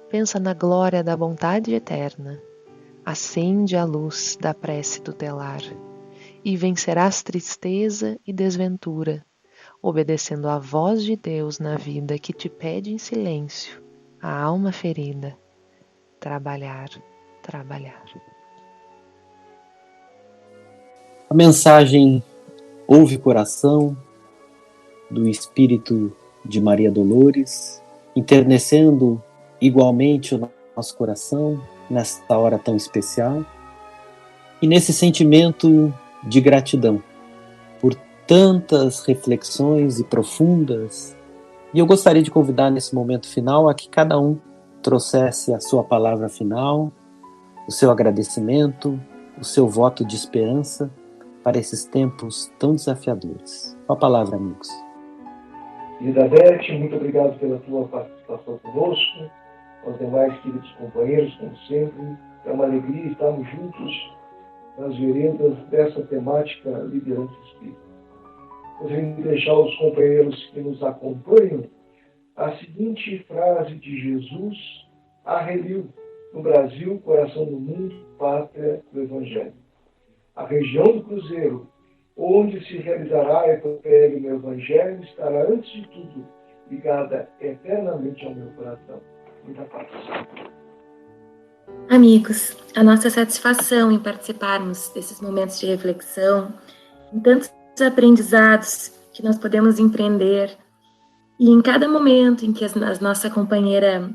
pensa na glória da vontade eterna, acende a luz da prece tutelar, e vencerás tristeza e desventura, obedecendo à voz de Deus na vida que te pede em silêncio, a alma ferida. Trabalhar, trabalhar.
A mensagem Ouve Coração, do Espírito de Maria Dolores, enternecendo igualmente o nosso coração nesta hora tão especial e nesse sentimento de gratidão por tantas reflexões e profundas. E eu gostaria de convidar nesse momento final a que cada um trouxesse a sua palavra final, o seu agradecimento, o seu voto de esperança para esses tempos tão desafiadores. Com a palavra, amigos.
Querida Beth, muito obrigado pela tua participação conosco, aos demais queridos companheiros, como sempre. É uma alegria estarmos juntos nas veredas dessa temática liderança espírita. Gostaria de deixar aos companheiros que nos acompanham a seguinte frase de Jesus a Relil, no Brasil, coração do mundo, pátria do Evangelho. A região do Cruzeiro, onde se realizará a epopeia do meu Evangelho, estará, antes de tudo, ligada eternamente ao meu coração. Muita paz.
Amigos, a nossa satisfação em participarmos desses momentos de reflexão, em tantos aprendizados que nós podemos empreender, e em cada momento em que a nossa companheira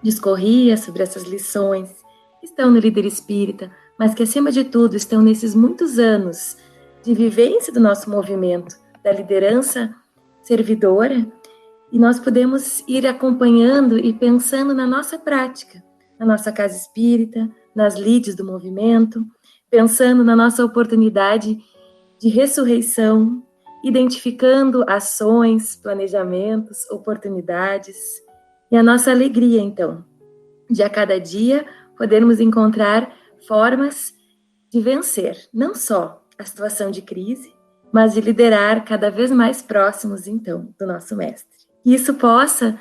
discorria sobre essas lições, que estão no Líder Espírita, mas que, acima de tudo, estão nesses muitos anos de vivência do nosso movimento, da liderança servidora, e nós podemos ir acompanhando e pensando na nossa prática, na nossa casa espírita, nas lides do movimento, pensando na nossa oportunidade de ressurreição, identificando ações, planejamentos, oportunidades, e a nossa alegria, então, de a cada dia podermos encontrar formas de vencer, não só a situação de crise, mas de liderar cada vez mais próximos, então, do nosso Mestre. Que isso possa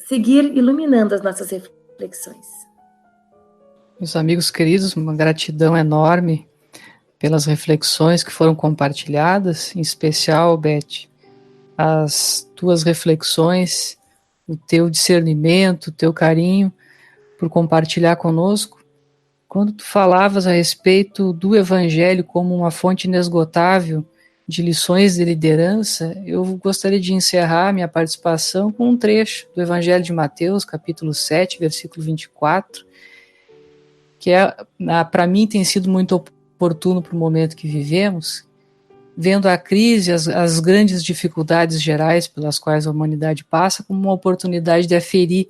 seguir iluminando as nossas reflexões.
Meus amigos queridos, uma gratidão enorme pelas reflexões que foram compartilhadas, em especial, Beth, as tuas reflexões, o teu discernimento, o teu carinho por compartilhar conosco. Quando tu falavas a respeito do Evangelho como uma fonte inesgotável de lições de liderança, eu gostaria de encerrar minha participação com um trecho do Evangelho de Mateus, capítulo 7, versículo 24, que para mim tem sido muito oportuno para o momento que vivemos, vendo a crise, as grandes dificuldades gerais pelas quais a humanidade passa, como uma oportunidade de aferir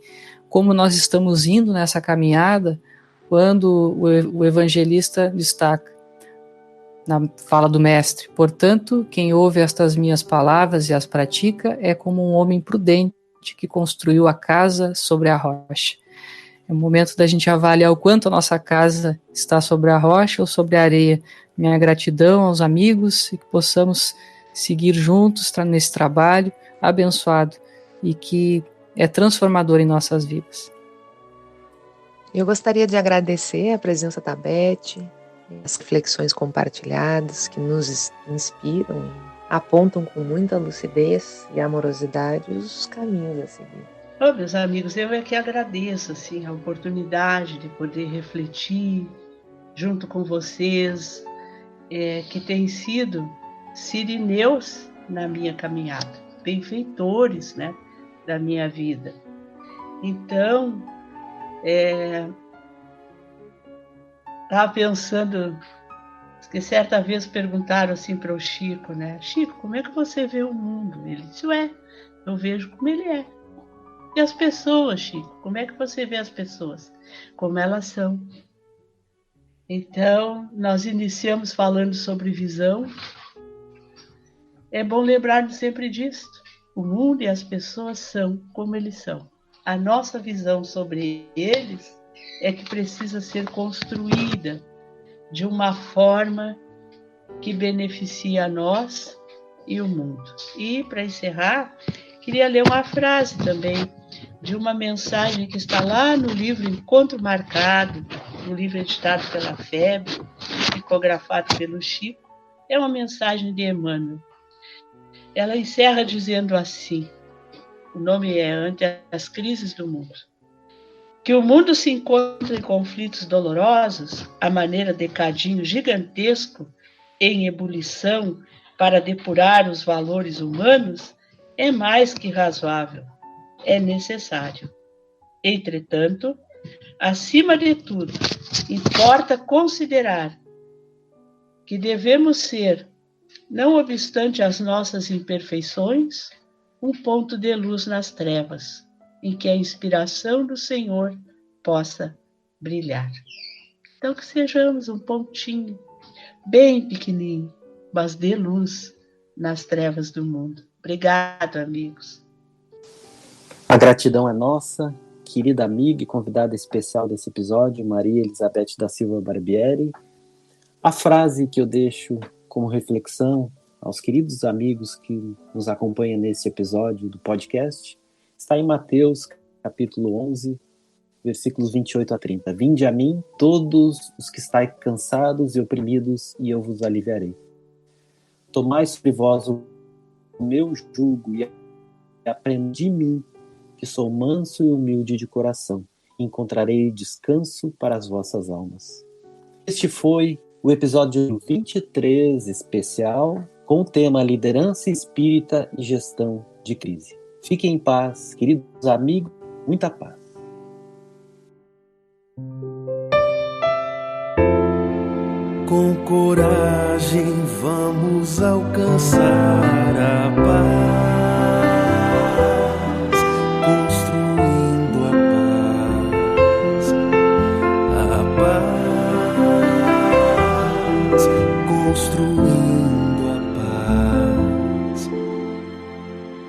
como nós estamos indo nessa caminhada, quando o evangelista destaca, na fala do mestre: portanto, quem ouve estas minhas palavras e as pratica é como um homem prudente que construiu a casa sobre a rocha. É o momento da gente avaliar o quanto a nossa casa está sobre a rocha ou sobre a areia. Minha gratidão aos amigos e que possamos seguir juntos nesse trabalho abençoado e que é transformador em nossas vidas.
Eu gostaria de agradecer a presença da Beth, as reflexões compartilhadas que nos inspiram e apontam com muita lucidez e amorosidade os caminhos a seguir.
Oh, meus amigos, eu é que agradeço assim, a oportunidade de poder refletir junto com vocês que têm sido sirineus na minha caminhada, benfeitores, né, da minha vida. Então, estava pensando que certa vez perguntaram assim para o Chico, né? Chico, como é que você vê o mundo? Ele disse, eu vejo como ele é. E as pessoas, Chico, como é que você vê as pessoas? Como elas são. Então, nós iniciamos falando sobre visão. É bom lembrar sempre disso. O mundo e as pessoas são como eles são. A nossa visão sobre eles é que precisa ser construída de uma forma que beneficie a nós e o mundo. E, para encerrar, queria ler uma frase também de uma mensagem que está lá no livro Encontro Marcado, no livro editado pela FEB, psicografado pelo Chico. É uma mensagem de Emmanuel. Ela encerra dizendo assim, o nome é Ante as Crises do Mundo. Que o mundo se encontra em conflitos dolorosos, à maneira de cadinho gigantesco em ebulição para depurar os valores humanos, é mais que razoável, é necessário. Entretanto, acima de tudo, importa considerar que devemos ser, não obstante as nossas imperfeições, um ponto de luz nas trevas, em que a inspiração do Senhor possa brilhar. Então, que sejamos um pontinho, bem pequenininho, mas de luz nas trevas do mundo. Obrigado, amigos.
A gratidão é nossa, querida amiga e convidada especial desse episódio, Maria Elizabeth da Silva Barbieri. A frase que eu deixo como reflexão aos queridos amigos que nos acompanham nesse episódio do podcast está em Mateus, capítulo 11, versículos 28 a 30. Vinde a mim, todos os que estáis cansados e oprimidos, e eu vos aliviarei. Tomai sobre vós o meu jugo e aprendei de mim, que sou manso e humilde de coração, e encontrarei descanso para as vossas almas. Este foi o episódio 23 especial, com o tema Liderança Espírita e Gestão de Crise. Fiquem em paz, queridos amigos, muita paz.
Com coragem vamos alcançar a paz.